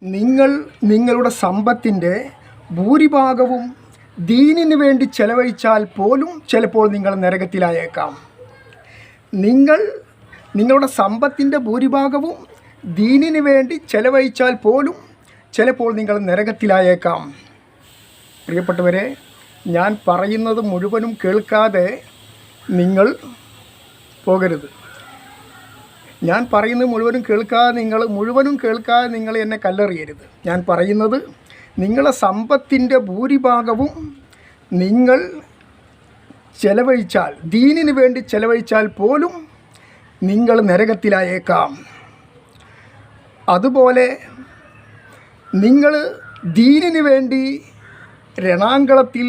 നിങ്ങൾ നിങ്ങളുടെ സമ്പത്തിൻ്റെ ഭൂരിഭാഗവും ദീനിന് വേണ്ടി ചെലവഴിച്ചാൽ പോലും ചിലപ്പോൾ നിങ്ങൾ നരകത്തിലായേക്കാം. നിങ്ങൾ നിങ്ങളുടെ സമ്പത്തിൻ്റെ ഭൂരിഭാഗവും ദീനിന് വേണ്ടി ചെലവഴിച്ചാൽ പോലും ചിലപ്പോൾ നിങ്ങൾ നരകത്തിലായേക്കാം. പ്രിയപ്പെട്ടവരെ, ഞാൻ പറയുന്നത് മുഴുവനും കേൾക്കാതെ നിങ്ങൾ പോകരുത്. ഞാൻ പറയുന്നത് മുഴുവനും കേൾക്കാതെ നിങ്ങൾ എന്നെ കല്ലെറിയരുത്. ഞാൻ പറയുന്നത് നിങ്ങളെ സമ്പത്തിൻ്റെ ഭൂരിഭാഗവും നിങ്ങൾ ചെലവഴിച്ചാൽ, ദീനിന് വേണ്ടി ചെലവഴിച്ചാൽ പോലും നിങ്ങൾ നരകത്തിലായേക്കാം. അതുപോലെ നിങ്ങൾ ദീനിന് വേണ്ടി രണാങ്കളത്തിൽ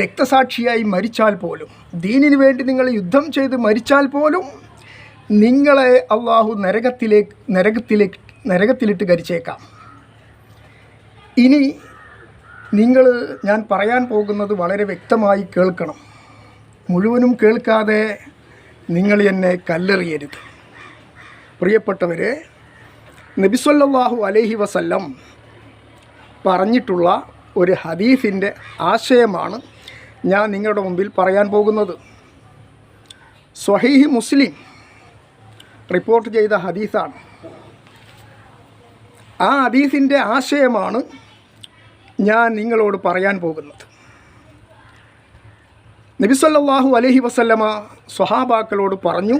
രക്തസാക്ഷിയായി മരിച്ചാൽ പോലും, ദീനിന് വേണ്ടി നിങ്ങൾ യുദ്ധം ചെയ്ത് മരിച്ചാൽ പോലും നിങ്ങളെ അള്ളാഹു നരകത്തിലിട്ട് കരിച്ചേക്കാം. ഇനി ഞാൻ പറയാൻ പോകുന്നത് വളരെ വ്യക്തമായി കേൾക്കണം. മുഴുവനും കേൾക്കാതെ നിങ്ങൾ എന്നെ കല്ലെറിയരുത്. പ്രിയപ്പെട്ടവരെ, നബി സല്ലല്ലാഹു അലൈഹി വസല്ലം പറഞ്ഞിട്ടുള്ള ഒരു ഹദീസിൻ്റെ ആശയമാണ് ഞാൻ നിങ്ങളുടെ മുമ്പിൽ പറയാൻ പോകുന്നത്. സ്വഹീഹ് മുസ്ലിം റിപ്പോർട്ട് ചെയ്ത ഹദീസാണ്. ആ ഹദീസിൻ്റെ ആശയമാണ് ഞാൻ നിങ്ങളോട് പറയാൻ പോകുന്നത്. നബി സല്ലല്ലാഹു അലൈഹി വസല്ലമ സ്വഹാബാക്കളോട് പറഞ്ഞു,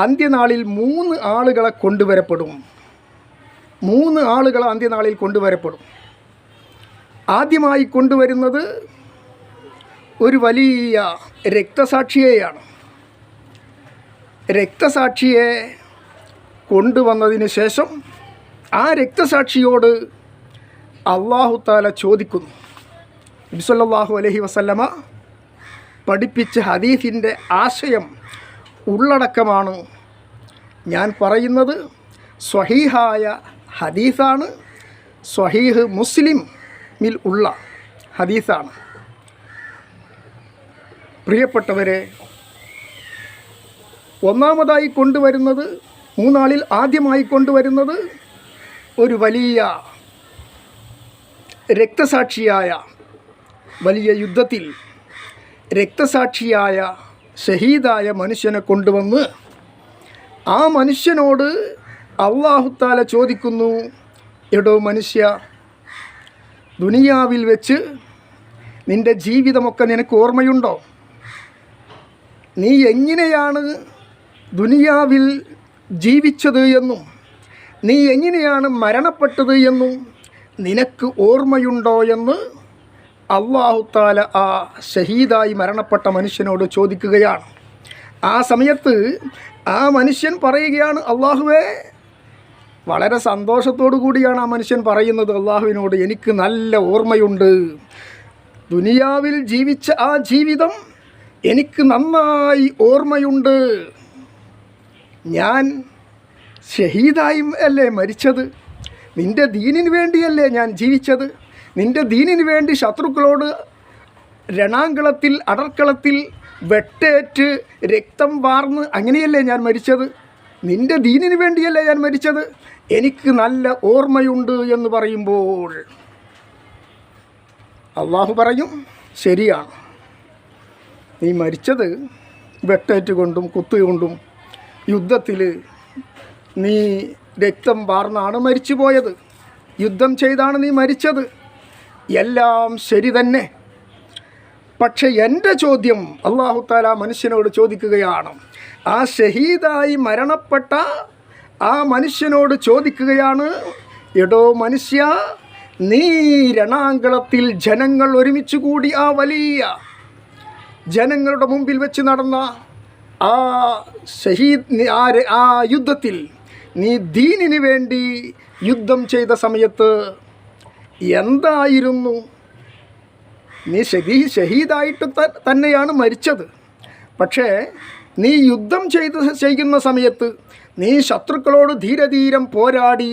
അന്ത്യനാളിൽ 3 ആളുകളെ കൊണ്ടുവരപ്പെടും. 3 ആളുകൾ അന്ത്യനാളിൽ കൊണ്ടുവരപ്പെടും. ആദ്യമായി കൊണ്ടുവരുന്നത് ഒരു വലിയ രക്തസാക്ഷിയെയാണ്. രക്തസാക്ഷിയെ കൊണ്ടുവന്നതിന് ശേഷം ആ രക്തസാക്ഷിയോട് അല്ലാഹു തആല ചോദിക്കുന്നു. നബി സല്ലല്ലാഹു അലൈഹി വസല്ലമ പഠിപ്പിച്ച ഹദീസിൻ്റെ ആശയം ഉള്ളടക്കമാണ് ഞാൻ പറയുന്നത്. സ്വഹീഹായ ഹദീസാണ്, സ്വഹീഹ് മുസ്ലിമിൽ ഉള്ള ഹദീസാണ്. പ്രിയപ്പെട്ടവരെ, ഒന്നാമതായി കൊണ്ടുവരുന്നത്, 3 ആളിൽ ആദ്യമായി കൊണ്ടുവരുന്നത് ഒരു വലിയ രക്തസാക്ഷിയായ, വലിയ യുദ്ധത്തിൽ രക്തസാക്ഷിയായ ഷഹീദായ മനുഷ്യനെ കൊണ്ടുവന്ന് ആ മനുഷ്യനോട് അല്ലാഹു തആല ചോദിക്കുന്നു, എടോ മനുഷ്യ, ദുനിയാവിൽ വെച്ച് നിൻ്റെ ജീവിതമൊക്കെ നിനക്ക് ഓർമ്മയുണ്ടോ? നീ എങ്ങനെയാണ് ദുനിയാവിൽ ജീവിച്ചത് എന്നും നീ എങ്ങനെയാണ് മരണപ്പെട്ടത് എന്നും നിനക്ക് ഓർമ്മയുണ്ടോ എന്ന് അല്ലാഹു തആല ആ ഷഹീദായി മരണപ്പെട്ട മനുഷ്യനോട് ചോദിക്കുകയാണ്. ആ സമയത്ത് ആ മനുഷ്യൻ പറയുകയാണ്, അല്ലാഹുവേ, വളരെ സന്തോഷത്തോടു കൂടിയാണ് ആ മനുഷ്യൻ പറയുന്നത് അല്ലാഹുവിനോട്, എനിക്ക് നല്ല ഓർമ്മയുണ്ട്. ദുനിയാവിൽ ജീവിച്ച ആ ജീവിതം എനിക്ക് നന്നായി ഓർമ്മയുണ്ട്. ഞാൻ ഷഹീദായി അല്ലേ മരിച്ചത്? നിൻ്റെ ദീനിന് വേണ്ടിയല്ലേ ഞാൻ ജീവിച്ചത്? നിൻ്റെ ദീനിന് വേണ്ടി ശത്രുക്കളോട് രണാങ്കളത്തിൽ, അടർക്കളത്തിൽ വെട്ടേറ്റ് രക്തം വാർന്ന് അങ്ങനെയല്ലേ ഞാൻ മരിച്ചത്? നിൻ്റെ ദീനിന് വേണ്ടിയല്ലേ ഞാൻ മരിച്ചത്? എനിക്ക് നല്ല ഓർമ്മയുണ്ട് എന്ന് പറയുമ്പോൾ അല്ലാഹു പറയും, ശരിയാണ്, നീ മരിച്ചത് വെട്ടേറ്റുകൊണ്ടും കുത്തുകൊണ്ടും യുദ്ധത്തിൽ നീ രക്തം വാർന്നാണ് മരിച്ചു പോയത്. യുദ്ധം ചെയ്താണ് നീ മരിച്ചത്. എല്ലാം ശരി തന്നെ. പക്ഷെ എൻ്റെ ചോദ്യം അല്ലാഹു തആല മനുഷ്യനോട് ചോദിക്കുകയാണ്. ആ ഷഹീദായി മരണപ്പെട്ട ആ മനുഷ്യനോട് ചോദിക്കുകയാണ്, എടോ മനുഷ്യ, നീ രണാങ്കളത്തിൽ ജനങ്ങൾ ഒരുമിച്ച് കൂടി ആ വലിയ ജനങ്ങളുടെ മുമ്പിൽ വെച്ച് നടന്ന ആ ആ യുദ്ധത്തിൽ നീ ദീനിന് വേണ്ടി യുദ്ധം ചെയ്ത സമയത്ത് എന്തായിരുന്നു? നീ ഷഹീദായിട്ട് തന്നെയാണ് മരിച്ചത്. പക്ഷേ നീ യുദ്ധം ചെയ്യുന്ന സമയത്ത്, നീ ശത്രുക്കളോട് ധീരധീരം പോരാടി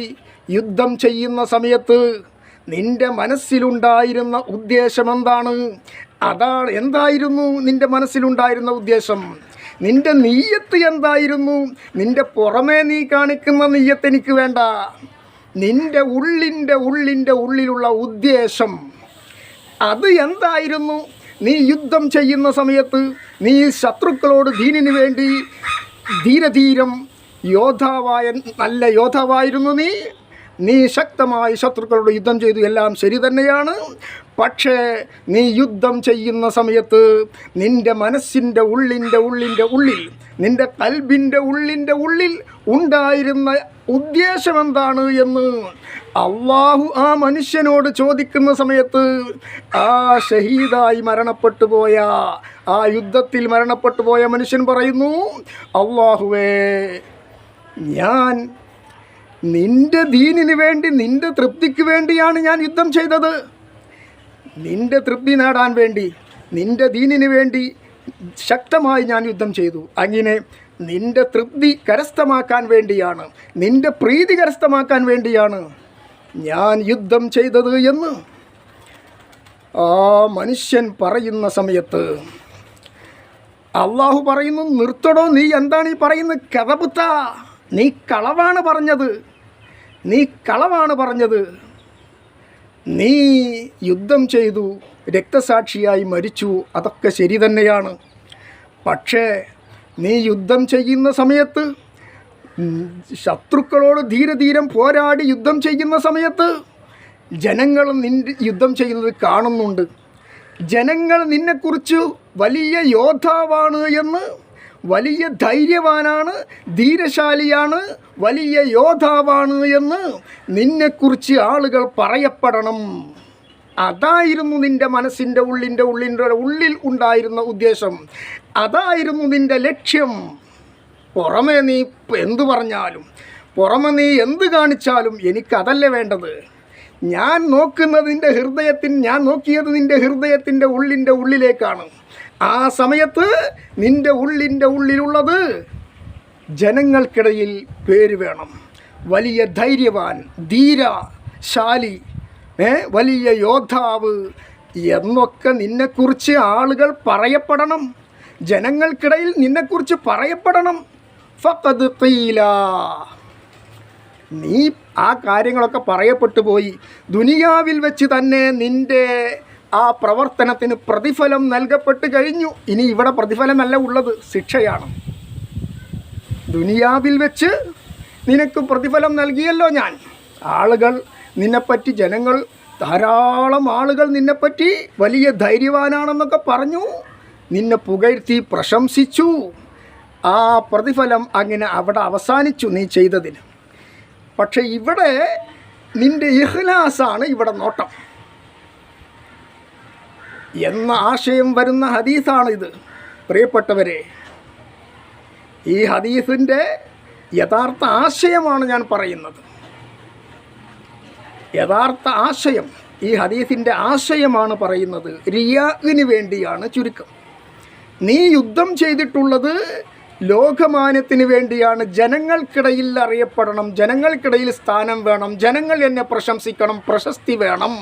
യുദ്ധം ചെയ്യുന്ന സമയത്ത് നിൻ്റെ മനസ്സിലുണ്ടായിരുന്ന ഉദ്ദേശം എന്താണ്? എന്തായിരുന്നു നിൻ്റെ മനസ്സിലുണ്ടായിരുന്ന ഉദ്ദേശം? നിൻ്റെ നീയത്ത് എന്തായിരുന്നു? നിൻ്റെ പുറമേ നീ കാണിക്കുന്ന നീയത്ത് എനിക്ക് വേണ്ട. നിൻ്റെ ഉള്ളിലുള്ള ഉദ്ദേശം അത് എന്തായിരുന്നു? നീ യുദ്ധം ചെയ്യുന്ന സമയത്ത് നീ ശത്രുക്കളോട് ദീനിന് വേണ്ടി ധീരധീരം നല്ല യോദ്ധാവായിരുന്നു. നീ ശക്തമായി ശത്രുക്കളോട് യുദ്ധം ചെയ്തു, എല്ലാം ശരി തന്നെയാണ്. പക്ഷേ നീ യുദ്ധം ചെയ്യുന്ന സമയത്ത് നിൻ്റെ മനസ്സിൻ്റെ ഉള്ളിൽ നിൻ്റെ കൽബിൻ്റെ ഉള്ളിൽ ഉണ്ടായിരുന്ന ഉദ്ദേശം എന്താണ് എന്ന് അള്ളാഹു ആ മനുഷ്യനോട് ചോദിക്കുന്ന സമയത്ത് ആ ഷഹീദായി മരണപ്പെട്ടു പോയ, ആ യുദ്ധത്തിൽ മരണപ്പെട്ടു പോയ മനുഷ്യൻ പറയുന്നു, അള്ളാഹുവേ, ഞാൻ നിൻ്റെ ദീനിന് വേണ്ടി, നിൻ്റെ തൃപ്തിക്ക് വേണ്ടിയാണ് ഞാൻ യുദ്ധം ചെയ്തത്. നിൻ്റെ തൃപ്തി നേടാൻ വേണ്ടി, നിൻ്റെ ദീനിന് വേണ്ടി ശക്തമായി ഞാൻ യുദ്ധം ചെയ്തു. അങ്ങനെ നിൻ്റെ തൃപ്തി കരസ്ഥമാക്കാൻ വേണ്ടിയാണ്, നിൻ്റെ പ്രീതി കരസ്ഥമാക്കാൻ വേണ്ടിയാണ് ഞാൻ യുദ്ധം ചെയ്തത് എന്ന് ആ മനുഷ്യൻ പറയുന്ന സമയത്ത് അള്ളാഹു പറയുന്നു, നിർത്തടോ, നീ എന്താണ് ഈ പറയുന്നത്? കദബുത്ത, നീ കളവാണ് പറഞ്ഞത്. നീ യുദ്ധം ചെയ്തു, രക്തസാക്ഷിയായി മരിച്ചു, അതൊക്കെ ശരി തന്നെയാണ്. പക്ഷേ നീ യുദ്ധം ചെയ്യുന്ന സമയത്ത്, ശത്രുക്കളോട് ധീരധീരം പോരാടി യുദ്ധം ചെയ്യുന്ന സമയത്ത് ജനങ്ങൾ നിന്റെ യുദ്ധം ചെയ്യുന്നത് കാണുന്നുണ്ട്. ജനങ്ങൾ നിന്നെക്കുറിച്ച് വലിയ യോദ്ധാവാണ് എന്ന്, വലിയ ധൈര്യവാനാണ്, ധീരശാലിയാണ്, വലിയ യോദ്ധാവാണ് എന്ന് നിന്നെക്കുറിച്ച് ആളുകൾ പറയപ്പെടണം. അതായിരുന്നു നിൻ്റെ മനസ്സിൻ്റെ ഉള്ളിൽ ഉണ്ടായിരുന്ന ഉദ്ദേശം. അതായിരുന്നു നിൻ്റെ ലക്ഷ്യം. പുറമേ നീ എന്തു പറഞ്ഞാലും, പുറമെ നീ എന്ത് കാണിച്ചാലും എനിക്കതല്ല വേണ്ടത്. ഞാൻ നോക്കിയത് നിൻ്റെ ഹൃദയത്തിൻ്റെ ഉള്ളിലേക്കാണ്. ആ സമയത്ത് നിൻ്റെ ഉള്ളിലുള്ളത് ജനങ്ങൾക്കിടയിൽ പേര് വേണം. വലിയ ധൈര്യവാൻ, ധീരശാലി, വലിയ യോദ്ധാവ് എന്നൊക്കെ നിന്നെക്കുറിച്ച് ആളുകൾ പറയപ്പെടണം. ജനങ്ങൾക്കിടയിൽ നിന്നെക്കുറിച്ച് പറയപ്പെടണം. ഫഖദ് ഖീല, നീ ആ കാര്യങ്ങളൊക്കെ പറയപ്പെട്ടു പോയി. ദുനിയാവിൽ വെച്ച് തന്നെ നിൻ്റെ ആ പ്രവർത്തനത്തിന് പ്രതിഫലം നൽകപ്പെട്ട് കഴിഞ്ഞു. ഇനി ഇവിടെ പ്രതിഫലമല്ല ഉള്ളത്, ശിക്ഷയാണ്. ദുനിയാവിൽ വെച്ച് നിനക്ക് പ്രതിഫലം നൽകിയല്ലോ ഞാൻ. ആളുകൾ നിന്നെപ്പറ്റി, ജനങ്ങൾ, ധാരാളം ആളുകൾ നിന്നെപ്പറ്റി വലിയ ധൈര്യവാനാണെന്നൊക്കെ പറഞ്ഞു, നിന്നെ പുകഴ്ത്തി പ്രശംസിച്ചു. ആ പ്രതിഫലം അങ്ങനെ അവിടെ അവസാനിച്ചു നീ ചെയ്തതിന്. പക്ഷേ ഇവിടെ നിൻ്റെ ഇഖ്ലാസാണ് ഇവിടെ നോട്ടം എന്ന ആശയം വരുന്ന ഹദീസാണിത്. പ്രിയപ്പെട്ടവരെ, ഈ ഹദീസിൻ്റെ യഥാർത്ഥ ആശയമാണ് ഞാൻ പറയുന്നത്. യഥാർത്ഥ ആശയം, ഈ ഹദീസിൻ്റെ ആശയമാണ് പറയുന്നത്. റിയാഇന് വേണ്ടിയാണ് ചുരുക്കം. നീ യുദ്ധം ചെയ്തിട്ടുള്ളത് ലോകമാന്യത്തിന് വേണ്ടിയാണ്. ജനങ്ങൾക്കിടയിൽ അറിയപ്പെടണം, ജനങ്ങൾക്കിടയിൽ സ്ഥാനം വേണം, ജനങ്ങൾ എന്നെ പ്രശംസിക്കണം, പ്രശസ്തി വേണം,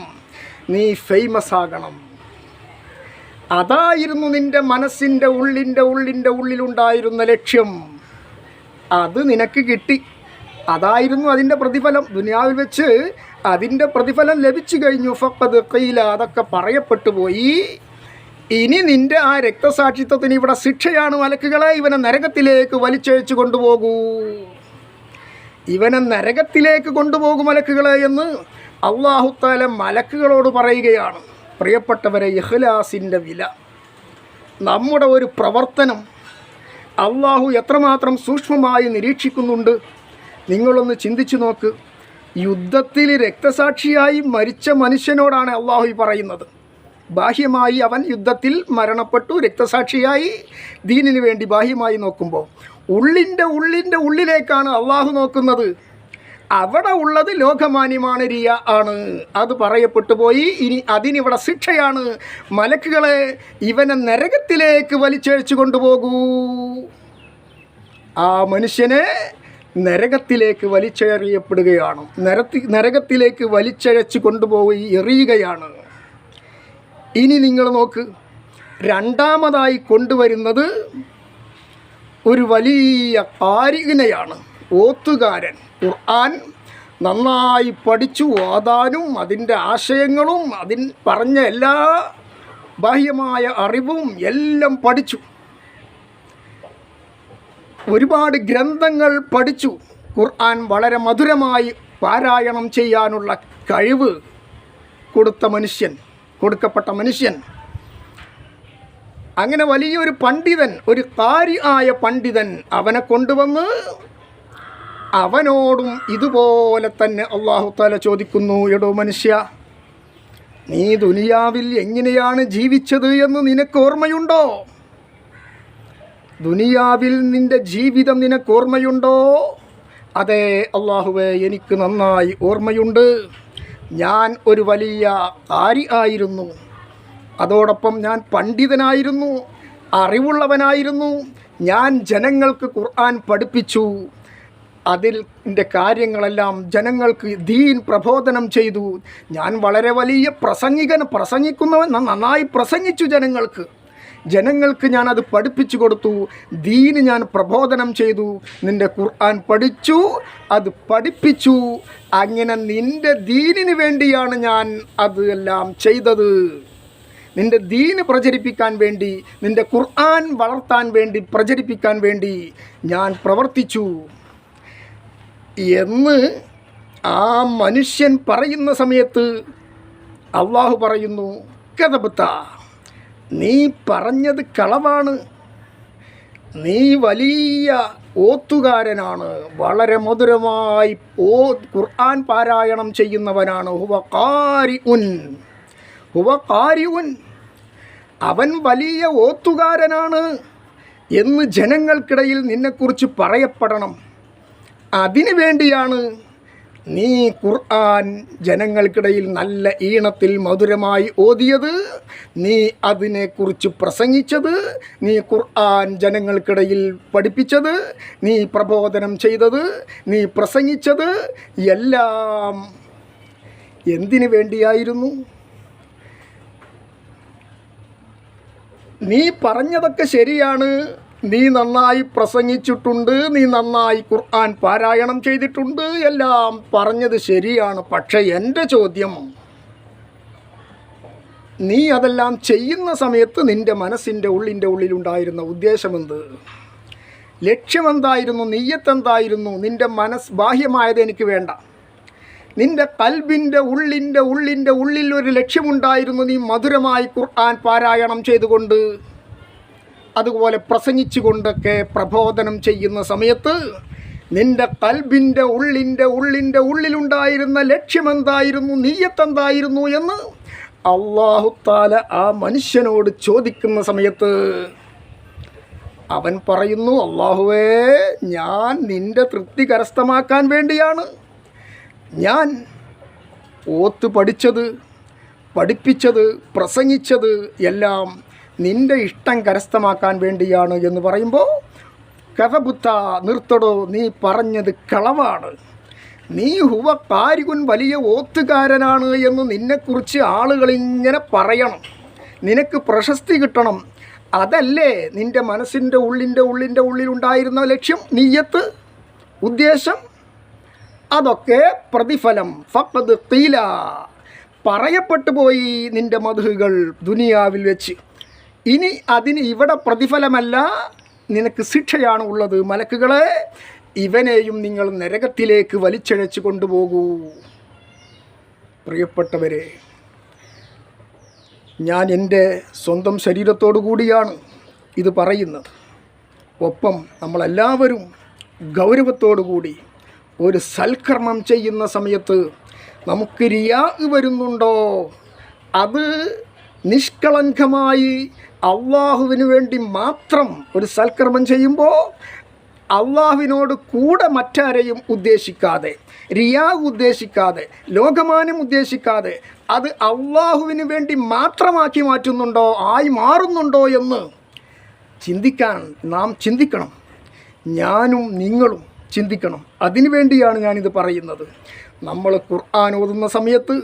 നീ ഫേമസ് ആകണം. അതായിരുന്നു നിൻ്റെ മനസ്സിൻ്റെ ഉള്ളിലുണ്ടായിരുന്ന ലക്ഷ്യം. അത് നിനക്ക് കിട്ടി. അതായിരുന്നു അതിൻ്റെ പ്രതിഫലം. ദുനിയാവിൽ വെച്ച് അതിൻ്റെ പ്രതിഫലം ലഭിച്ചു കഴിഞ്ഞു. ഫഖദ് ഖീല, അതൊക്കെ പറയപ്പെട്ടു പോയി. ഇനി നിൻ്റെ ആ രക്തസാക്ഷിത്വത്തിന് ഇവിടെ ശിക്ഷയാണ്. മലക്കുകളെ, ഇവനെ നരകത്തിലേക്ക് വലിച്ചഴിച്ചു കൊണ്ടുപോകൂ, ഇവനെ നരകത്തിലേക്ക് കൊണ്ടുപോകും മലക്കുകളെ എന്ന് അല്ലാഹു തആല മലക്കുകളോട് പറയുകയാണ്. പ്രിയപ്പെട്ടവരെ, ഇഖ്ലാസിൻ്റെ വില, നമ്മുടെ ഒരു പ്രവർത്തനം അല്ലാഹു എത്രമാത്രം സൂക്ഷ്മമായി നിരീക്ഷിക്കുന്നുണ്ട്. നിങ്ങളൊന്ന് ചിന്തിച്ചു നോക്ക്. യുദ്ധത്തിൽ രക്തസാക്ഷിയായി മരിച്ച മനുഷ്യനോടാണ് അല്ലാഹു ഈ പറയുന്നത്. ബാഹ്യമായി അവൻ യുദ്ധത്തിൽ മരണപ്പെട്ടു, രക്തസാക്ഷിയായി ദീനിന് വേണ്ടി ബാഹ്യമായി നോക്കുമ്പോൾ ഉള്ളിലേക്കാണ് അല്ലാഹു നോക്കുന്നത്. അവിടെ ഉള്ളത് ലോകമാന്യമാണ്, റിയ ആണ്. അത് പറയപ്പെട്ടു പോയി. ഇനി അതിനിവിടെ ശിക്ഷയാണ്. മലക്കുകളെ, ഇവനെ നരകത്തിലേക്ക് വലിച്ചഴിച്ചു കൊണ്ടുപോകൂ. ആ മനുഷ്യനെ നരകത്തിലേക്ക് വലിച്ചെറിയപ്പെടുകയാണ്. നരകത്തിലേക്ക് വലിച്ചഴച്ച് കൊണ്ടുപോയി എറിയുകയാണ്. ഇനി നിങ്ങൾ നോക്ക്, രണ്ടാമതായി കൊണ്ടുവരുന്നത് ഒരു വലിയ കാരികനെയാണ്, ഓത്തുകാരൻ. ഖുർആൻ നന്നായി പഠിച്ചു. ഓതാനും അതിൻ്റെ ആശയങ്ങളും അതിൻ പറഞ്ഞ എല്ലാ ബാഹ്യമായ അറിവും എല്ലാം പഠിച്ചു. ഒരുപാട് ഗ്രന്ഥങ്ങൾ പഠിച്ചു. ഖുർആൻ വളരെ മധുരമായി പാരായണം ചെയ്യാനുള്ള കഴിവ് കൊടുക്കപ്പെട്ട മനുഷ്യൻ. അങ്ങനെ വലിയൊരു പണ്ഡിതൻ, ഒരു ഖാരി ആയ പണ്ഡിതൻ അവനെ കൊണ്ടുവന്ന് അവനോടും ഇതുപോലെ തന്നെ അല്ലാഹു തആല ചോദിക്കുന്നു, എടോ മനുഷ്യ, നീ ദുനിയാവിൽ എങ്ങനെയാണ് ജീവിച്ചത് എന്ന് നിനക്ക് ഓർമ്മയുണ്ടോ? ദുനിയാവിൽ നിൻ്റെ ജീവിതം നിനക്ക് ഓർമ്മയുണ്ടോ? അതെ അല്ലാഹുവേ, എനിക്ക് നന്നായി ഓർമ്മയുണ്ട്. ഞാൻ ഒരു വലിയ ഖാരി ആയിരുന്നു. അതോടൊപ്പം ഞാൻ പണ്ഡിതനായിരുന്നു, അറിവുള്ളവനായിരുന്നു. ഞാൻ ജനങ്ങൾക്ക് ഖുർആൻ പഠിപ്പിച്ചു. അതിൻ്റെ കാര്യങ്ങളെല്ലാം ജനങ്ങൾക്ക് ദീൻ പ്രബോധനം ചെയ്തു. ഞാൻ വളരെ വലിയ പ്രസംഗിക്കുന്നവൻ. നന്നായി പ്രസംഗിച്ചു ജനങ്ങൾക്ക് ഞാനത് പഠിപ്പിച്ചു കൊടുത്തു. ദീന് ഞാൻ പ്രബോധനം ചെയ്തു. നിൻ്റെ ഖുർആൻ പഠിച്ചു, അത് പഠിപ്പിച്ചു. അങ്ങനെ നിൻ്റെ ദീനിന് വേണ്ടിയാണ് ഞാൻ അത് എല്ലാം ചെയ്തത്. നിൻ്റെ ദീന് പ്രചരിപ്പിക്കാൻ വേണ്ടി, നിൻ്റെ ഖുർആൻ വളർത്താൻ വേണ്ടി, പ്രചരിപ്പിക്കാൻ വേണ്ടി ഞാൻ പ്രവർത്തിച്ചു എന്ന് ആ മനുഷ്യൻ പറയുന്ന സമയത്ത് അള്ളാഹു പറയുന്നു, കദബ്ത, നീ പറഞ്ഞത് കളവാണ്. നീ വലിയ ഓത്തുകാരനാണ്, വളരെ മധുരമായി ഖുർആൻ പാരായണം ചെയ്യുന്നവനാണ്. ഹുവ ഖാരിഉൻ, അവൻ വലിയ ഓത്തുകാരനാണ് എന്ന് ജനങ്ങൾക്കിടയിൽ നിന്നെക്കുറിച്ച് പറയപ്പെടണം. അതിനു വേണ്ടിയാണ് നീ ഖുർആൻ ജനങ്ങൾക്കിടയിൽ നല്ല ഈണത്തിൽ മധുരമായി ഓതിയത്, നീ അതിനെക്കുറിച്ച് പ്രസംഗിച്ചത്, നീ ഖുർആൻ ജനങ്ങൾക്കിടയിൽ പഠിപ്പിച്ചത്, നീ പ്രബോധനം ചെയ്തത്, നീ പ്രസംഗിച്ചത് എല്ലാം എന്തിനു വേണ്ടിയായിരുന്നു? നീ പറഞ്ഞതൊക്കെ ശരിയാണ്. നീ നന്നായി പ്രസംഗിച്ചിട്ടുണ്ട്, നീ നന്നായി ഖുർആൻ പാരായണം ചെയ്തിട്ടുണ്ട്, എല്ലാം പറഞ്ഞത് ശരിയാണ്. പക്ഷേ എൻ്റെ ചോദ്യം, നീ അതെല്ലാം ചെയ്യുന്ന സമയത്ത് നിൻ്റെ മനസ്സിൻ്റെ ഉള്ളിലുണ്ടായിരുന്ന ഉദ്ദേശമെന്ത്? ലക്ഷ്യമെന്തായിരുന്നു? നിയ്യത്തെന്തായിരുന്നു? നിൻ്റെ ബാഹ്യമായത് എനിക്ക് വേണ്ട. നിൻ്റെ കൽബിൻ്റെ ഉള്ളിൽ ഒരു ലക്ഷ്യമുണ്ടായിരുന്നു. നീ മധുരമായി ഖുർആൻ പാരായണം ചെയ്തുകൊണ്ട്, അതുപോലെ പ്രസംഗിച്ചുകൊണ്ടൊക്കെ പ്രബോധനം ചെയ്യുന്ന സമയത്ത് നിൻ്റെ കൽബിൻ്റെ ഉള്ളിലുണ്ടായിരുന്ന ലക്ഷ്യമെന്തായിരുന്നു, നിയ്യത്തെന്തായിരുന്നു എന്ന് അല്ലാഹു തആല ആ മനുഷ്യനോട് ചോദിക്കുന്ന സമയത്ത് അവൻ പറയുന്നു, അല്ലാഹുവേ, ഞാൻ നിൻ്റെ തൃപ്തി കരസ്ഥമാക്കാൻ വേണ്ടിയാണ് ഞാൻ ഓത്ത് പഠിച്ചത്, പഠിപ്പിച്ചത്, പ്രസംഗിച്ചത് എല്ലാം നിൻ്റെ ഇഷ്ടം കരസ്ഥമാക്കാൻ വേണ്ടിയാണ് എന്ന് പറയുമ്പോൾ, കഥബുത്ത, നിർത്തടോ, നീ പറഞ്ഞത് കളവാണ്. നീ ഹുവ ഖാരിഉൻ, വലിയ ഓത്തുകാരനാണ് എന്ന് നിന്നെക്കുറിച്ച് ആളുകളിങ്ങനെ പറയണം, നിനക്ക് പ്രശസ്തി കിട്ടണം. അതല്ലേ നിൻ്റെ മനസ്സിൻ്റെ ഉള്ളിലുണ്ടായിരുന്ന ലക്ഷ്യം, നിയ്യത്ത്, ഉദ്ദേശം? അതൊക്കെ പ്രതിഫലം ഫഖദ് ഖീല, പറയപ്പെട്ടു പോയി നിൻ്റെ മദ്ഹുകൾ ദുനിയാവിൽ വെച്ച്. ഇനി അതിന് ഇവിടെ പ്രതിഫലമല്ല, നിനക്ക് ശിക്ഷയാണ് ഉള്ളത്. മലക്കുകളെ, ഇവനെയും നിങ്ങൾ നരകത്തിലേക്ക് വലിച്ചഴച്ച് കൊണ്ടുപോകൂ. പ്രിയപ്പെട്ടവരെ, ഞാൻ എൻ്റെ സ്വന്തം ശരീരത്തോടു കൂടിയാണ് ഇത് പറയുന്നത്. ഒപ്പം നമ്മളെല്ലാവരും ഗൗരവത്തോടു കൂടി ഒരു സൽക്കർമ്മം ചെയ്യുന്ന സമയത്ത് നമുക്ക് റിയാ വരുന്നുണ്ടോ? അത് നിഷ്കളങ്കമായി അള്ളാഹുവിന് വേണ്ടി മാത്രം ഒരു സൽക്കർമ്മം ചെയ്യുമ്പോൾ, അള്ളാഹുവിനോട് കൂടെ മറ്റാരെയും ഉദ്ദേശിക്കാതെ, റിയാ ഉദ്ദേശിക്കാതെ, ലോകമാനം ഉദ്ദേശിക്കാതെ, അത് അള്ളാഹുവിന് വേണ്ടി മാത്രമാക്കി മാറുന്നുണ്ടോ എന്ന് നാം ചിന്തിക്കണം. ഞാനും നിങ്ങളും ചിന്തിക്കണം. അതിനു വേണ്ടിയാണ് ഞാനിത് പറയുന്നത്. നമ്മൾ ഖുർആൻ ഓതുന്ന സമയത്ത്,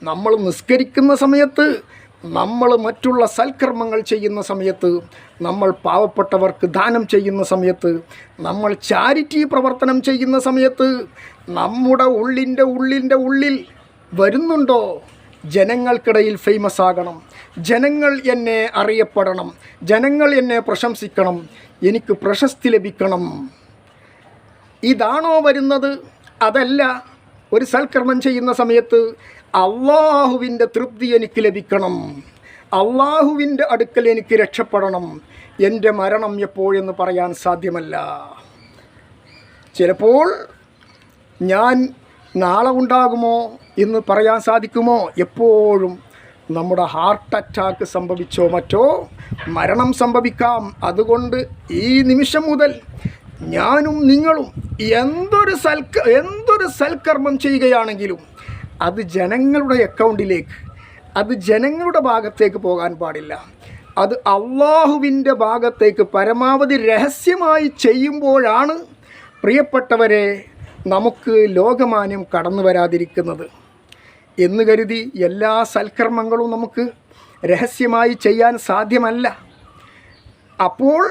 നമ്മൾ നിസ്കരിക്കുന്ന സമയത്ത്, നമ്മൾ മറ്റുള്ള സൽക്കർമ്മങ്ങൾ ചെയ്യുന്ന സമയത്ത്, നമ്മൾ പാവപ്പെട്ടവർക്ക് ദാനം ചെയ്യുന്ന സമയത്ത്, നമ്മൾ ചാരിറ്റി പ്രവർത്തനം ചെയ്യുന്ന സമയത്ത് നമ്മുടെ ഉള്ളിൽ വരുന്നുണ്ടോ ജനങ്ങൾക്കിടയിൽ ഫേമസ് ആകണം, ജനങ്ങൾ എന്നെ അറിയപ്പെടണം, ജനങ്ങൾ എന്നെ പ്രശംസിക്കണം, എനിക്ക് പ്രശസ്തി ലഭിക്കണം, ഇതാണോ വരുന്നത്? അതല്ല. ഒരു സൽക്കർമ്മം ചെയ്യുന്ന സമയത്ത് അള്ളാഹുവിൻ്റെ തൃപ്തി എനിക്ക് ലഭിക്കണം, അള്ളാഹുവിൻ്റെ അടുക്കൽ എനിക്ക് രക്ഷപ്പെടണം, എൻ്റെ മരണം എപ്പോഴെന്ന് പറയാൻ സാധ്യമല്ല. ചിലപ്പോൾ ഞാൻ നാളെ ഉണ്ടാകുമോ എന്ന് പറയാൻ സാധിക്കുമോ? എപ്പോഴും നമ്മുടെ ഹാർട്ട് അറ്റാക്ക് സംഭവിച്ചോ മറ്റോ മരണം സംഭവിക്കാം. അതുകൊണ്ട് ഈ നിമിഷം മുതൽ ഞാനും നിങ്ങളും എന്തൊരു സൽക്കർമ്മം ചെയ്യുകയാണെങ്കിലും അത് ജനങ്ങളുടെ അക്കൗണ്ടിലേക്ക്, അത് ജനങ്ങളുടെ ഭാഗത്തേക്ക് പോകാൻ പാടില്ല. അത് അള്ളാഹുവിൻ്റെ ഭാഗത്തേക്ക് പരമാവധി രഹസ്യമായി ചെയ്യുമ്പോഴാണ് പ്രിയപ്പെട്ടവരെ നമുക്ക് ലോകമാന്യം കടന്നു വരാതിരിക്കുന്നത്. എന്ന് കരുതി എല്ലാ സൽക്കർമ്മങ്ങളും നമുക്ക് രഹസ്യമായി ചെയ്യാൻ സാധ്യമല്ല. അപ്പോൾ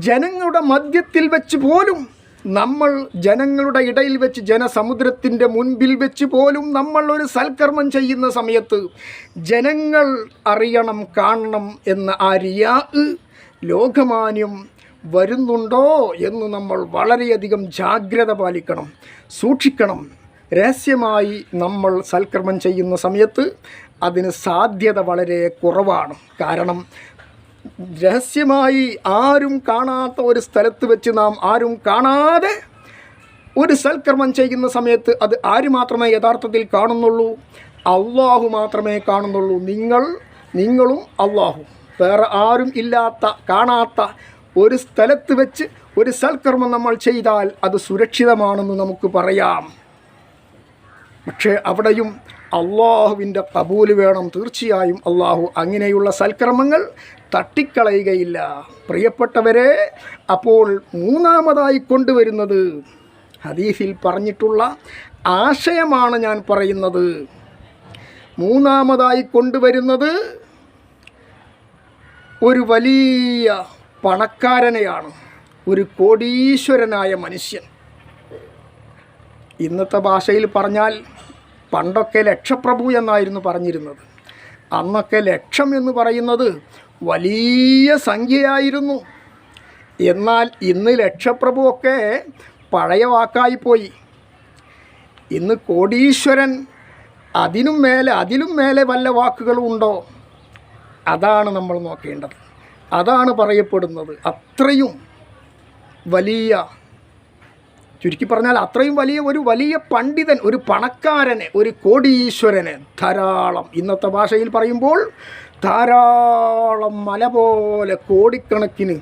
ജനങ്ങളുടെ മധ്യത്തിൽ വെച്ച് പോലും നമ്മൾ, ജനങ്ങളുടെ ഇടയിൽ വെച്ച്, ജനസമുദ്രത്തിൻ്റെ മുൻപിൽ വെച്ച് പോലും നമ്മൾ ഒരു സൽക്കർമ്മം ചെയ്യുന്ന സമയത്ത് ജനങ്ങൾ അറിയണം, കാണണം എന്ന ആ റിയാ ലോകമാന്യം വരുന്നുണ്ടോ എന്ന് നമ്മൾ വളരെയധികം ജാഗ്രത പാലിക്കണം, സൂക്ഷിക്കണം. രഹസ്യമായി നമ്മൾ സൽക്കർമ്മം ചെയ്യുന്ന സമയത്ത് അതിന് സാധ്യത വളരെ കുറവാണ്. കാരണം രഹസ്യമായി ആരും കാണാത്ത ഒരു സ്ഥലത്ത് വെച്ച് നാം ആരും കാണാതെ ഒരു സൽക്കർമ്മം ചെയ്യുന്ന സമയത്ത് അത് ആര് മാത്രമേ യഥാർത്ഥത്തിൽ കാണുന്നുള്ളൂ? അള്ളാഹു മാത്രമേ കാണുന്നുള്ളൂ. നിങ്ങളും അള്ളാഹു, വേറെ ആരും ഇല്ലാത്ത, കാണാത്ത ഒരു സ്ഥലത്ത് വെച്ച് ഒരു സൽക്കർമ്മം നമ്മൾ ചെയ്താൽ അത് സുരക്ഷിതമാണെന്ന് നമുക്ക് പറയാം. പക്ഷേ അവിടെയും അള്ളാഹുവിൻ്റെ കബൂൽ വേണം. തീർച്ചയായും അള്ളാഹു അങ്ങനെയുള്ള സൽക്കർമ്മങ്ങൾ തട്ടിക്കളയുകയില്ല. പ്രിയപ്പെട്ടവരെ, അപ്പോൾ മൂന്നാമതായി കൊണ്ടുവരുന്നത് ഹദീസിൽ പറഞ്ഞിട്ടുള്ള ആശയമാണ് ഞാൻ പറയുന്നത്. മൂന്നാമതായി കൊണ്ടുവരുന്നത് ഒരു വലിയ പണക്കാരനെയാണ്, ഒരു കോടീശ്വരനായ മനുഷ്യൻ. ഇന്നത്തെ ഭാഷയിൽ പറഞ്ഞാൽ പണ്ടൊക്കെ ലക്ഷപ്രഭു എന്നായിരുന്നു പറഞ്ഞിരുന്നത്. അന്നൊക്കെ ലക്ഷം എന്ന് പറയുന്നത് വലിയ സംഖ്യയായിരുന്നു. എന്നാൽ ഇന്ന് ലക്ഷപ്രഭു ഒക്കെ പഴയ വാക്കായിപ്പോയി. ഇന്ന് കോടീശ്വരൻ അതിലും മേലെ വല്ല വാക്കുകളും ഉണ്ടോ? അതാണ് നമ്മൾ നോക്കേണ്ടത്. അതാണ് പറയപ്പെടുന്നത്. അത്രയും വലിയ, ചുരുക്കി പറഞ്ഞാൽ അത്രയും ഒരു വലിയ പണ്ഡിതൻ, ഒരു പണക്കാരനെ, ഒരു കോടീശ്വരനെ ധാരാളം, ഇന്നത്തെ ഭാഷയിൽ പറയുമ്പോൾ ധാരാളം മല പോലെ കോടിക്കണക്കിന്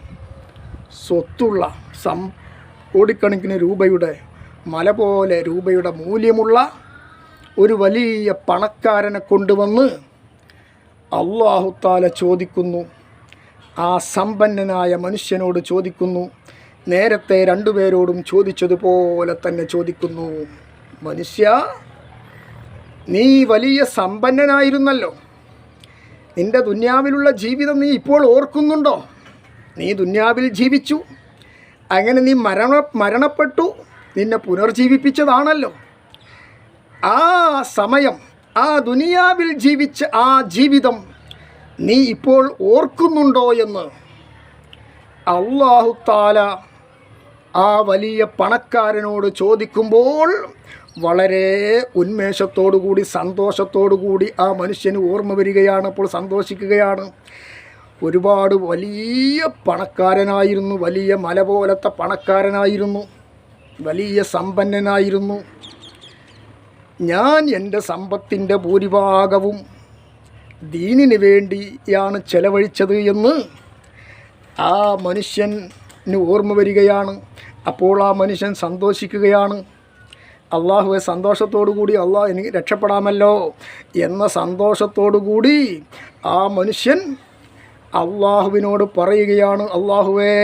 സ്വത്തുള്ള, കോടിക്കണക്കിന് രൂപയുടെ, മല പോലെ രൂപയുടെ മൂല്യമുള്ള ഒരു വലിയ പണക്കാരനെ കൊണ്ടുവന്ന് അല്ലാഹു തആല ചോദിക്കുന്നു, ആ സമ്പന്നനായ മനുഷ്യനോട് ചോദിക്കുന്നു, നേരത്തെ രണ്ടുപേരോടും ചോദിച്ചതുപോലെ തന്നെ ചോദിക്കുന്നു, മനുഷ്യ, നീ വലിയ സമ്പന്നനായിരുന്നല്ലോ, നിൻ്റെ ദുന്യാവിലുള്ള ജീവിതം നീ ഇപ്പോൾ ഓർക്കുന്നുണ്ടോ? നീ ദുന്യാവിൽ ജീവിച്ചു, അങ്ങനെ നീ മരണപ്പെട്ടു, നിന്നെ പുനർജീവിപ്പിച്ചതാണല്ലോ. ആ സമയം, ആ ദുനിയാവിൽ ജീവിച്ച ആ ജീവിതം നീ ഇപ്പോൾ ഓർക്കുന്നുണ്ടോ എന്ന് അല്ലാഹു തആല ആ വലിയ പണക്കാരനോട് ചോദിക്കുമ്പോൾ വളരെ ഉന്മേഷത്തോടുകൂടി, സന്തോഷത്തോടുകൂടി ആ മനുഷ്യന് ഓർമ്മ വരികയാണ്. അപ്പോൾ സന്തോഷിക്കുകയാണ്. ഒരുപാട് വലിയ പണക്കാരനായിരുന്നു, വലിയ മല പോലത്തെ പണക്കാരനായിരുന്നു, വലിയ സമ്പന്നനായിരുന്നു. ഞാൻ എൻ്റെ സമ്പത്തിൻ്റെ ഭൂരിഭാഗവും ദീനിന് വേണ്ടിയാണ് ചെലവഴിച്ചത് എന്ന് ആ മനുഷ്യന് ഓർമ്മ വരികയാണ്. അപ്പോൾ ആ മനുഷ്യൻ സന്തോഷിക്കുകയാണ്. അള്ളാഹുവെ, സന്തോഷത്തോടുകൂടി അള്ളാഹ് എനിക്ക് രക്ഷപ്പെടാമല്ലോ എന്ന സന്തോഷത്തോടുകൂടി ആ മനുഷ്യൻ അള്ളാഹുവിനോട് പറയുകയാണ്, അള്ളാഹുവേ,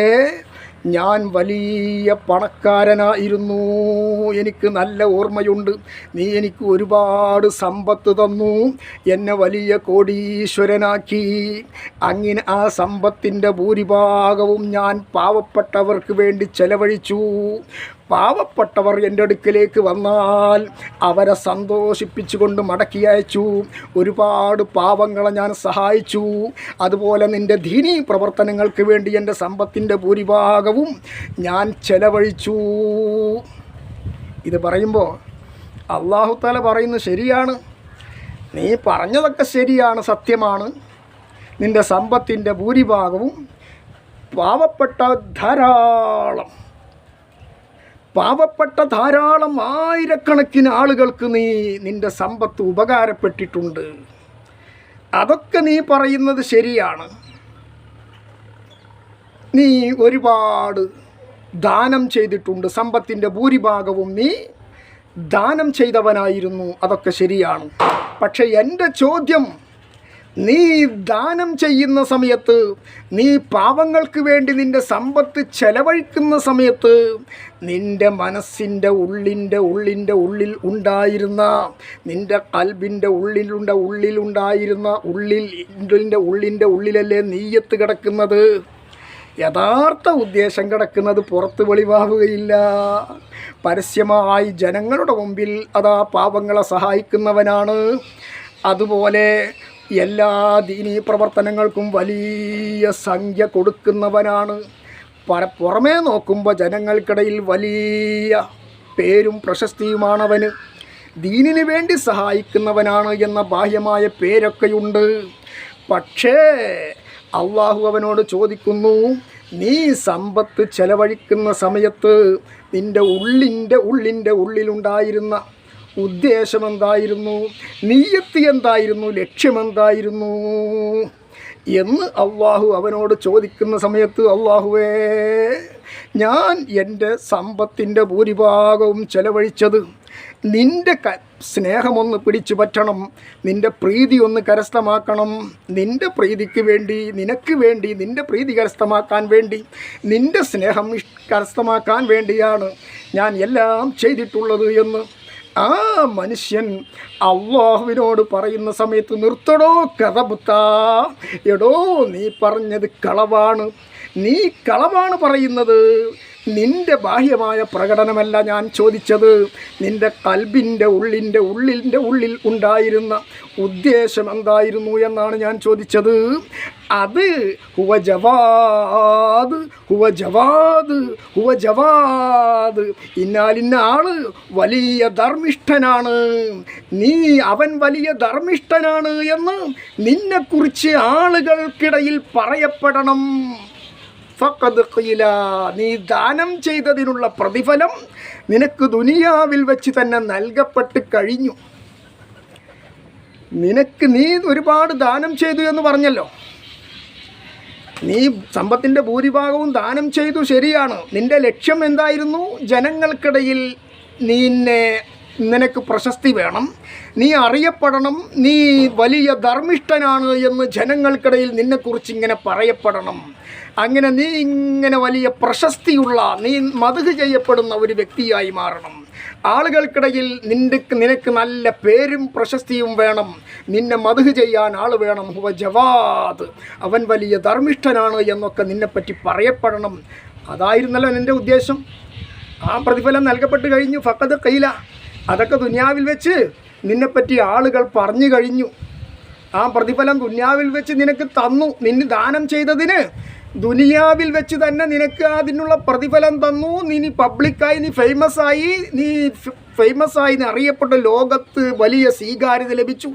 ഞാൻ വലിയ പണക്കാരനായിരുന്നു, എനിക്ക് നല്ല ഓർമ്മയുണ്ട്. നീ എനിക്ക് ഒരുപാട് സമ്പത്ത് തന്നു, എന്നെ വലിയ കോടീശ്വരനാക്കി. അങ്ങനെ ആ സമ്പത്തിൻ്റെ ഭൂരിഭാഗവും ഞാൻ പാവപ്പെട്ടവർക്ക് വേണ്ടി ചെലവഴിച്ചു. പാവപ്പെട്ടവർ എൻ്റെ അടുക്കലേക്ക് വന്നാൽ അവരെ സന്തോഷിപ്പിച്ചുകൊണ്ട് മടക്കി അയച്ചു. ഒരുപാട് പാവങ്ങളെ ഞാൻ സഹായിച്ചു. അതുപോലെ നിൻ്റെ ദീനീ പ്രവർത്തനങ്ങൾക്ക് വേണ്ടി എൻ്റെ സമ്പത്തിൻ്റെ ഭൂരിഭാഗവും ഞാൻ ചെലവഴിച്ചു. ഇത് പറയുമ്പോൾ അല്ലാഹു തആല പറയുന്നത് ശരിയാണ്, നീ പറഞ്ഞതൊക്കെ ശരിയാണ്, സത്യമാണ്. നിൻ്റെ സമ്പത്തിൻ്റെ ഭൂരിഭാഗവും പാവപ്പെട്ട ധാരാളം ആയിരക്കണക്കിന് ആളുകൾക്ക് നിൻ്റെ സമ്പത്ത് ഉപകാരപ്പെട്ടിട്ടുണ്ട്. അതൊക്കെ നീ പറയുന്നത് ശരിയാണ്. നീ ഒരുപാട് ദാനം ചെയ്തിട്ടുണ്ട്, സമ്പത്തിൻ്റെ ഭൂരിഭാഗവും നീ ദാനം ചെയ്തവനായിരുന്നു, അതൊക്കെ ശരിയാണ്. പക്ഷെ എൻ്റെ ചോദ്യം, നീ ദാനം ചെയ്യുന്ന സമയത്ത്, നീ പാവങ്ങൾക്ക് വേണ്ടി നിൻ്റെ സമ്പത്ത് ചെലവഴിക്കുന്ന സമയത്ത് നിൻ്റെ മനസ്സിൻ്റെ ഉള്ളിൽ ഉണ്ടായിരുന്ന, നിൻ്റെ ഖൽബിൻ്റെ ഉള്ളിലുണ്ടായിരുന്ന ഉള്ളിലല്ലേ നീയത്ത് കിടക്കുന്നത്. യഥാർത്ഥ ഉദ്ദേശം കിടക്കുന്നത് പുറത്ത് വെളിവാകുകയില്ല. പരസ്യമായി ജനങ്ങളുടെ മുമ്പിൽ അതാ പാവങ്ങളെ സഹായിക്കുന്നവനാണ്. അതുപോലെ എല്ലാ ദീനീ പ്രവർത്തനങ്ങൾക്കും വലിയ സംഖ്യ കൊടുക്കുന്നവനാണ്. പുറമേ നോക്കുമ്പോൾ ജനങ്ങൾക്കിടയിൽ വലിയ പേരും പ്രശസ്തിയുമാണവന്. ദീനിന് വേണ്ടി സഹായിക്കുന്നവനാണ് എന്ന ബാഹ്യമായ പേരൊക്കെയുണ്ട്. പക്ഷേ അള്ളാഹു അവനോട് ചോദിക്കുന്നു, നീ സമ്പത്ത് ചെലവഴിക്കുന്ന സമയത്ത് നിൻ്റെ ഉള്ളിലുണ്ടായിരുന്ന ഉദ്ദേശമെന്തായിരുന്നു, നീയത്ത് എന്തായിരുന്നു, ലക്ഷ്യമെന്തായിരുന്നു എന്ന് അള്ളാഹു അവനോട് ചോദിക്കുന്ന സമയത്ത്, അള്ളാഹുവേ, ഞാൻ എൻ്റെ സമ്പത്തിൻ്റെ ഭൂരിഭാഗവും ചെലവഴിച്ചത് നിൻ്റെ സ്നേഹമൊന്ന് പിടിച്ചു പറ്റണം, നിൻ്റെ പ്രീതി ഒന്ന് കരസ്ഥമാക്കണം, നിൻ്റെ പ്രീതിക്ക് വേണ്ടി, നിനക്ക് വേണ്ടി, നിൻ്റെ പ്രീതി കരസ്ഥമാക്കാൻ വേണ്ടി, നിൻ്റെ സ്നേഹം കരസ്ഥമാക്കാൻ വേണ്ടിയാണ് ഞാൻ എല്ലാം ചെയ്തിട്ടുള്ളത് എന്ന് ആ മനുഷ്യൻ അള്ളാഹുവിനോട് പറയുന്ന സമയത്ത്, നിർത്തടോ കഥബുത്താ, എടോ നീ പറഞ്ഞത് കളവാണ്, നീ കളവാണ് പറയുന്നത്. നിൻ്റെ ബാഹ്യമായ പ്രകടനമല്ല ഞാൻ ചോദിച്ചത്, നിൻ്റെ ഖൽബിൻ്റെ ഉള്ളിൽ ഉണ്ടായിരുന്ന ഉദ്ദേശം എന്തായിരുന്നു എന്നാണ് ഞാൻ ചോദിച്ചത്. അത് ഹുവ ജവാദ്, ഇന്നാലിന്ന ആള് വലിയ ധർമ്മിഷ്ഠനാണ്, അവൻ വലിയ ധർമ്മിഷ്ഠനാണ് എന്ന് നിന്നെക്കുറിച്ച് ആളുകൾക്കിടയിൽ പറയപ്പെടണം. ഫഖദ് ഖീല, നീ ദാനം ചെയ്തതിനുള്ള പ്രതിഫലം നിനക്ക് ദുനിയാവിൽ വെച്ച് തന്നെ നൽകപ്പെട്ട് കഴിഞ്ഞു. നീ ഒരുപാട് ദാനം ചെയ്തു എന്ന് പറഞ്ഞല്ലോ. നീ സമ്പത്തിൻ്റെ ഭൂരിഭാഗവും ദാനം ചെയ്തു, ശരിയാണ്. നിൻ്റെ ലക്ഷ്യം എന്തായിരുന്നു? ജനങ്ങൾക്കിടയിൽ നിനക്ക് പ്രശസ്തി വേണം, നീ അറിയപ്പെടണം, നീ വലിയ ധർമ്മിഷ്ഠനാണ് എന്ന് ജനങ്ങൾക്കിടയിൽ നിന്നെക്കുറിച്ച് ഇങ്ങനെ പറയപ്പെടണം. അങ്ങനെ നീ ഇങ്ങനെ വലിയ പ്രശസ്തിയുള്ള, നീ മദ്ഹ് ചെയ്യപ്പെടുന്ന ഒരു വ്യക്തിയായി മാറണം. ആളുകൾക്കിടയിൽ നിനക്ക് നല്ല പേരും പ്രശസ്തിയും വേണം, നിന്നെ മദ്ഹ് ചെയ്യാൻ ആൾ വേണം. ഹുവ ജവാദ്, അവൻ വലിയ ധർമ്മിഷ്ഠനാണ് എന്നൊക്കെ നിന്നെപ്പറ്റി പറയപ്പെടണം. അതായിരുന്നല്ലോ നിൻ്റെ ഉദ്ദേശം. ആ പ്രതിഫലം നൽകപ്പെട്ട് കഴിഞ്ഞു. ഫഖദ് ഖീല, അതൊക്കെ ദുനിയാവിൽ വെച്ച് നിന്നെപ്പറ്റി ആളുകൾ പറഞ്ഞു കഴിഞ്ഞു. ആ പ്രതിഫലം ദുനിയാവിൽ വെച്ച് നിനക്ക് തന്നു. നിന്നെ ദാനം ചെയ്തതിന് ദുനിയാവിൽ വെച്ച് തന്നെ നിനക്ക് അതിനുള്ള പ്രതിഫലം തന്നു. നീ പബ്ലിക്കായി, നീ ഫേമസായി, നീ അറിയപ്പെട്ട, ലോകത്ത് വലിയ സ്വീകാര്യത ലഭിച്ചു.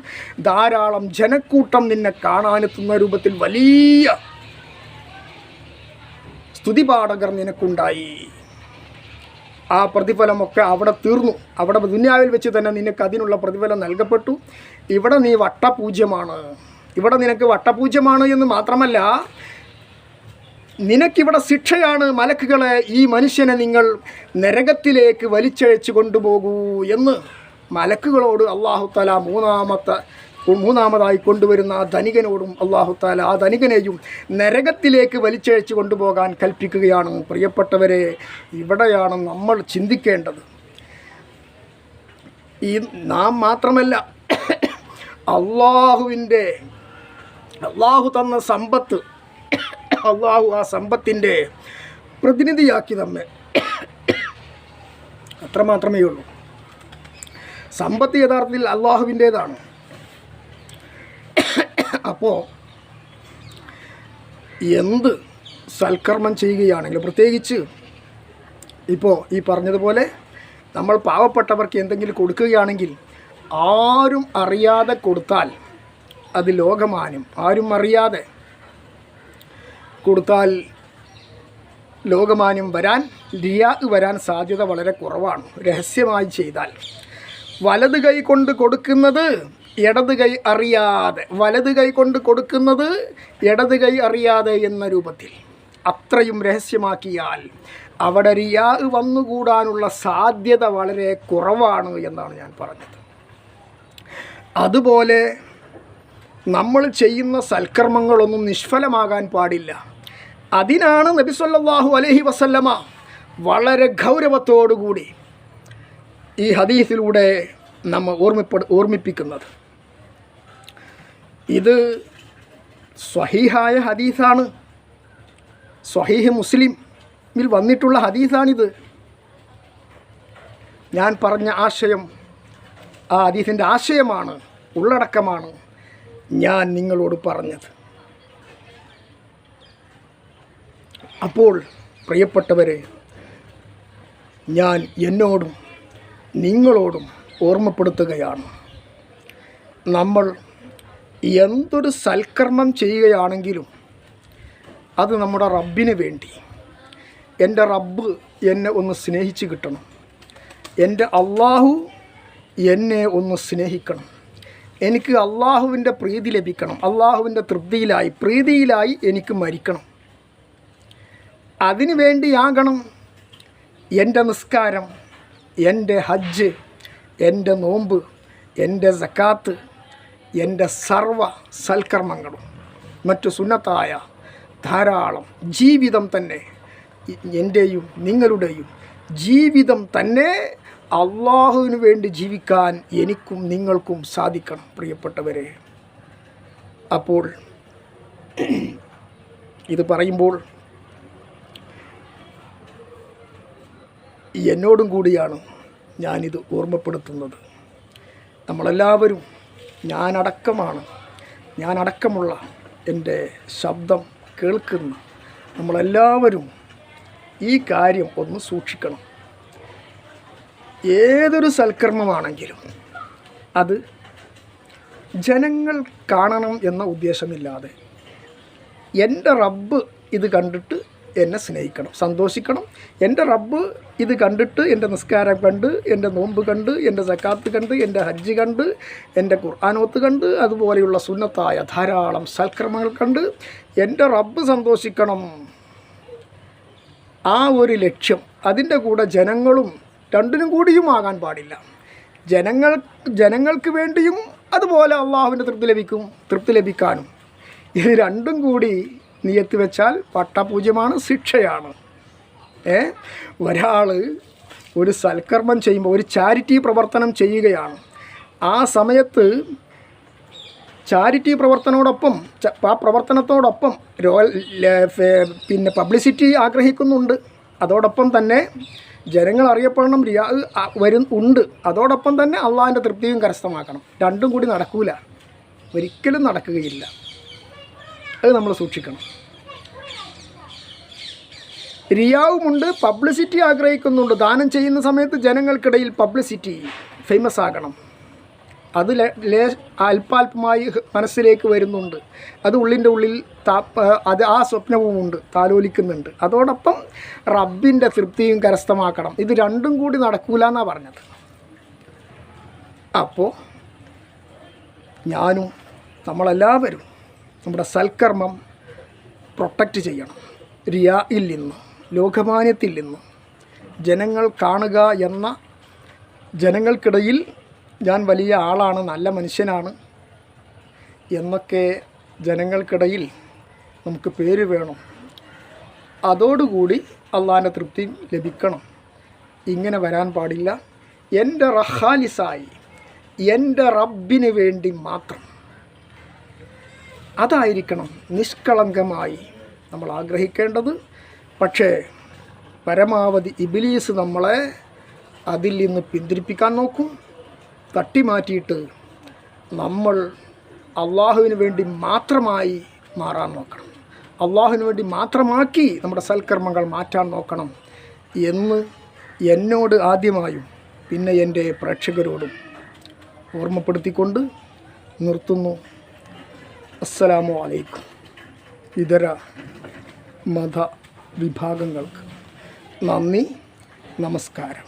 ധാരാളം ജനക്കൂട്ടം നിന്നെ കാണാനെത്തുന്ന രൂപത്തിൽ വലിയ സ്തുതിപാഠകർ നിനക്കുണ്ടായി. ആ പ്രതിഫലമൊക്കെ അവിടെ തീർന്നു. അവിടെ ദുനിയാവിൽ വെച്ച് തന്നെ നിനക്ക് അതിനുള്ള പ്രതിഫലം നൽകപ്പെട്ടു. ഇവിടെ നീ വട്ടപൂജ്യമാണ്. ഇവിടെ നിനക്ക് വട്ടപൂജ്യമാണ് എന്ന് മാത്രമല്ല, നിനക്കിവിടെ ശിക്ഷയാണ്. മലക്കുകളെ, ഈ മനുഷ്യനെ നിങ്ങൾ നരകത്തിലേക്ക് വലിച്ചഴച്ചു കൊണ്ടുപോകൂ എന്ന് മലക്കുകളോട് അല്ലാഹു തആല മൂന്നാമത്തെ മൂന്നാമതായി കൊണ്ടുവരുന്ന ആ ധനികനോടും അല്ലാഹു തആല ആ ധനികനെയും നരകത്തിലേക്ക് വലിച്ചഴച്ചു കൊണ്ടുപോകാൻ കൽപ്പിക്കുകയാണ്. പ്രിയപ്പെട്ടവരെ, ഇവിടെയാണ് നമ്മൾ ചിന്തിക്കേണ്ടത്. ഈ നാം മാത്രമല്ല, അള്ളാഹു തന്ന സമ്പത്ത്, അള്ളാഹു ആ സമ്പത്തിൻ്റെ പ്രതിനിധിയാക്കി നമ്മെ. അത്രമാത്രമേ ഉള്ളൂ. സമ്പത്ത് യഥാർത്ഥത്തിൽ അള്ളാഹുവിൻ്റേതാണ്. അപ്പോൾ എന്ത് സൽക്കർമ്മം ചെയ്യുകയാണെങ്കിൽ, പ്രത്യേകിച്ച് ഇപ്പോൾ ഈ പറഞ്ഞതുപോലെ നമ്മൾ പാവപ്പെട്ടവർക്ക് എന്തെങ്കിലും കൊടുക്കുകയാണെങ്കിൽ ആരും അറിയാതെ കൊടുത്താൽ അത് ലോകമാന്യം. ആരും അറിയാതെ കൊടുത്താൽ ലോകമാന്യം വരാൻ, റിയാ വരാൻ സാധ്യത വളരെ കുറവാണ്. രഹസ്യമായി ചെയ്താൽ വലത് കൈ കൊണ്ട് കൊടുക്കുന്നത് ഇടത് കൈ അറിയാതെ, വലത് കൈ കൊണ്ട് കൊടുക്കുന്നത് ഇടത് കൈ അറിയാതെ എന്ന രൂപത്തിൽ അത്രയും രഹസ്യമാക്കിയാൽ അവിടെ റിയാ വന്നുകൂടാനുള്ള സാധ്യത വളരെ കുറവാണ് എന്നാണ് ഞാൻ പറഞ്ഞത്. അതുപോലെ നമ്മൾ ചെയ്യുന്ന സൽക്കർമ്മങ്ങളൊന്നും നിഷ്ഫലമാകാൻ പാടില്ല. അതിനാണ് നബി സല്ലല്ലാഹു അലൈഹി വസല്ലമ വളരെ ഗൗരവത്തോടുകൂടി ഈ ഹദീസിലൂടെ നമ്മൾ ഓർമ്മിപ്പിക്കുന്നത്. ഇത് സ്വഹീഹായ ഹദീസാണ്. സ്വഹീഹ് മുസ്ലിമിൽ വന്നിട്ടുള്ള ഹദീസാണിത്. ഞാൻ പറഞ്ഞ ആശയം, ആ ഹദീസിൻ്റെ ആശയമാണ്, ഉള്ളടക്കമാണ് ഞാൻ നിങ്ങളോട് പറഞ്ഞത്. അപ്പോൾ പ്രിയപ്പെട്ടവരെ, ഞാൻ എന്നോടും നിങ്ങളോടും ഓർമ്മപ്പെടുത്തുകയാണ്, നമ്മൾ എന്തൊരു സൽക്കർമ്മം ചെയ്യുകയാണെങ്കിലും അത് നമ്മുടെ റബ്ബിന് വേണ്ടി, എൻ്റെ റബ്ബ് എന്നെ ഒന്ന് സ്നേഹിച്ച് കിട്ടണം, എൻ്റെ അള്ളാഹു എന്നെ ഒന്ന് സ്നേഹിക്കണം, എനിക്ക് അള്ളാഹുവിൻ്റെ പ്രീതി ലഭിക്കണം, അള്ളാഹുവിൻ്റെ പ്രീതിയിലായി എനിക്ക് മരിക്കണം. അതിനു വേണ്ടിയാകണം എൻ്റെ നിസ്കാരം, എൻ്റെ ഹജ്ജ്, എൻ്റെ നോമ്പ്, എൻ്റെ സക്കാത്ത്, എൻ്റെ സർവ സൽക്കർമ്മങ്ങളും മറ്റു സുന്നത്തായ ധാരാളം ജീവിതം തന്നെ, എൻ്റെയും നിങ്ങളുടെയും ജീവിതം തന്നെ അള്ളാഹുവിന് വേണ്ടി ജീവിക്കാൻ എനിക്കും നിങ്ങൾക്കും സാധിക്കണം പ്രിയപ്പെട്ടവരെ. അപ്പോൾ ഇത് പറയുമ്പോൾ എന്നോടും കൂടിയാണ് ഞാനിത് ഓർമ്മപ്പെടുത്തുന്നത്. നമ്മളെല്ലാവരും, ഞാനടക്കമുള്ള എൻ്റെ ശബ്ദം കേൾക്കുന്ന നമ്മളെല്ലാവരും ഈ കാര്യം ഒന്ന് സൂക്ഷിക്കണം. ഏതൊരു സൽക്കർമ്മമാണെങ്കിലും അത് ജനങ്ങൾ കാണണം എന്ന ഉദ്ദേശമില്ലാതെ എൻ്റെ റബ്ബ് ഇത് കണ്ടിട്ട് എന്നെ സ്നേഹിക്കണം, സന്തോഷിക്കണം. എൻ്റെ റബ്ബ് ഇത് കണ്ടിട്ട് എൻ്റെ നിസ്കാരം കണ്ട്, എൻ്റെ നോമ്പ് കണ്ട്, എൻ്റെ സക്കാത്ത് കണ്ട്, എൻ്റെ ഹജ്ജ് കണ്ട്, എൻ്റെ ഖുർആനോത്ത് കണ്ട്, അതുപോലെയുള്ള സുന്നത്തായ ധാരാളം സൽക്കർമ്മങ്ങൾ കണ്ട് എൻ്റെ റബ്ബ് സന്തോഷിക്കണം. ആ ഒരു ലക്ഷ്യം, അതിൻ്റെ കൂടെ ജനങ്ങളും രണ്ടിനും കൂടിയും ആകാൻ പാടില്ല. ജനങ്ങൾക്ക് വേണ്ടിയും അതുപോലെ അള്ളാഹുവിൻ്റെ തൃപ്തി ലഭിക്കാനും. ഇത് രണ്ടും കൂടി നിയത്ത് വെച്ചാൽ പട്ടപൂജ്യമാണ്, ശിക്ഷയാണ്. ഒരാൾ ഒരു സൽക്കർമ്മം ചെയ്യുമ്പോൾ, ഒരു ചാരിറ്റി പ്രവർത്തനം ചെയ്യുകയാണ്, ആ സമയത്ത് ചാരിറ്റി പ്രവർത്തനത്തോടൊപ്പം പിന്നെ പബ്ലിസിറ്റി ആഗ്രഹിക്കുന്നുണ്ട്. അതോടൊപ്പം തന്നെ ജനങ്ങൾ അറിയപ്പെടണം, ഉണ്ട്. അതോടൊപ്പം തന്നെ അള്ളാഹിൻ്റെ തൃപ്തിയും കരസ്ഥമാക്കണം. രണ്ടും കൂടി നടക്കൂല, ഒരിക്കലും നടക്കുകയില്ല. അത് നമ്മൾ സൂക്ഷിക്കണം. റിയാവുമുണ്ട്, പബ്ലിസിറ്റി ആഗ്രഹിക്കുന്നുണ്ട്. ദാനം ചെയ്യുന്ന സമയത്ത് ജനങ്ങൾക്കിടയിൽ പബ്ലിസിറ്റി, ഫേമസ് ആകണം. അത് അല്പാൽപമായി മനസ്സിലേക്ക് വരുന്നുണ്ട്. അത് ഉള്ളിൻ്റെ ഉള്ളിൽ ആ സ്വപ്നവുമുണ്ട്, താലോലിക്കുന്നുണ്ട്. അതോടൊപ്പം റബ്ബിൻ്റെ തൃപ്തിയും കരസ്ഥമാക്കണം. ഇത് രണ്ടും കൂടി നടക്കൂല എന്നാണ് പറഞ്ഞത്. അപ്പോൾ ഞാനും നമ്മളെല്ലാവരും നമ്മുടെ സൽക്കർമ്മം പ്രൊട്ടക്റ്റ് ചെയ്യണം. റിയായിൽ നിന്ന്, ലോകമാന്യത്തിൽ നിന്ന്, ജനങ്ങൾ കാണുക എന്ന, ജനങ്ങൾക്കിടയിൽ ഞാൻ വലിയ ആളാണ്, നല്ല മനുഷ്യനാണ് എന്നൊക്കെ ജനങ്ങൾക്കിടയിൽ നമുക്ക് പേര് വേണം. അതോടുകൂടി അള്ളാഹിൻ്റെ തൃപ്തി ലഭിക്കണം. ഇങ്ങനെ വരാൻ പാടില്ല. എൻ്റെ റഹാലിസായി എൻ്റെ റബ്ബിന് വേണ്ടി മാത്രം, അതായിരിക്കണം നിഷ്കളങ്കമായി നമ്മൾ ആഗ്രഹിക്കേണ്ടത്. പക്ഷേ പരമാവധി ഇബ്ലീസ് നമ്മളെ അതിൽ നിന്ന് പിന്തിരിപ്പിക്കാൻ നോക്കും. തട്ടിമാറ്റിയിട്ട് നമ്മൾ അള്ളാഹുവിന് വേണ്ടി മാത്രമായി മാറാൻ നോക്കണം, അള്ളാഹുവിന് വേണ്ടി മാത്രമാക്കി നമ്മുടെ സൽക്കർമ്മങ്ങൾ മാറ്റാൻ നോക്കണം എന്ന് എന്നോട് ആദ്യമായും പിന്നെ എൻ്റെ പ്രേക്ഷകരോടും ഓർമ്മപ്പെടുത്തിക്കൊണ്ട് നിർത്തുന്നു. അസ്സലാമു അലൈക്കും. ഇതര മത വിഭാഗങ്ങൾക്ക് നന്ദി, നമസ്കാരം.